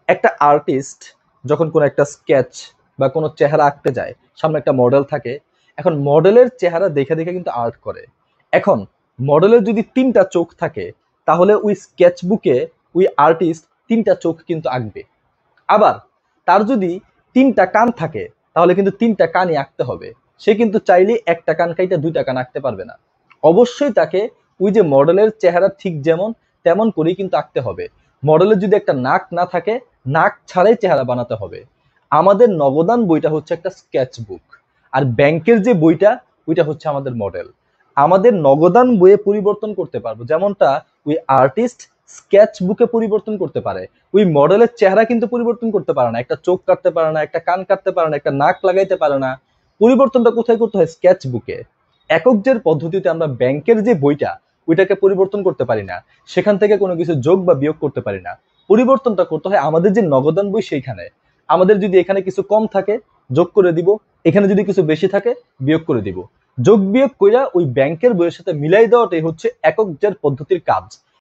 একটা আর্টিস্ট যখন কোনো একটা স্কেচ বা কোনো চেহারা আঁকতে যায়, সামনে একটা মডেল থাকে। এখন মডেলের চেহারা দেখে দেখে কিন্তু আর্ট করে। এখন মডেলের যদি ৩টা চোখ থাকে, তাহলে ওই স্কেচ বুকে ওই আর্টিস্ট ৩টা চোখ কিন্তু আঁকবে। আবার তার যদি ৩টা কান থাকে, তাহলে কিন্তু ৩টা কানই আঁকতে হবে। সে কিন্তু চাইলে একটা কান কাইটা ২টা কান আঁকতে পারবে না। অবশ্যই তাকে ওই যে মডেলের চেহারা ঠিক যেমন তেমন করেই কিন্তু আঁকতে হবে। মডেলের যদি একটা নাক না থাকে, নাক ছাড়াই চেহারা বানাতে হবে। আমাদের নগদান বইটা হচ্ছে একটা স্কেচ বুক, আর ব্যাংকের যে বইটা ওইটা হচ্ছে আমাদের মডেল। আমাদের নগদান বইয়ে পরিবর্তন করতে পারবো, যেমনটা ওই আর্টিস্ট স্কেচ বুকে পরিবর্তন করতে পারে, ওই মডেলের চেহারা কিন্তু পরিবর্তন করতে পারে না। একটা চোখ কাটতে পারে না, একটা কান কাটতে পারে না, একটা নাক লাগাইতে পারে না। পরিবর্তনটা কোথায় করতে হয়? স্কেচ বুকে। এককজের পদ্ধতিতে আমরা ব্যাংকের যে বইটা ওইটাকে পরিবর্তন করতে পারি না, সেখান থেকে কোনো কিছু যোগ বা বিয়োগ করতে পারি না। পরিবর্তনটা করতে হয় আমাদের যে নগদান বই সেইখানে। আমাদের যদি এখানে কিছু কম থাকে, যোগ করে দিব। এখানে যদি কিছু বেশি থাকে, বিয়োগ করে দিব। যোগ বিয়োগ কইরা ওই ব্যাংকের বইয়ের সাথে মিলাই দেওয়াটাই হচ্ছে এককজের পদ্ধতির কাজ।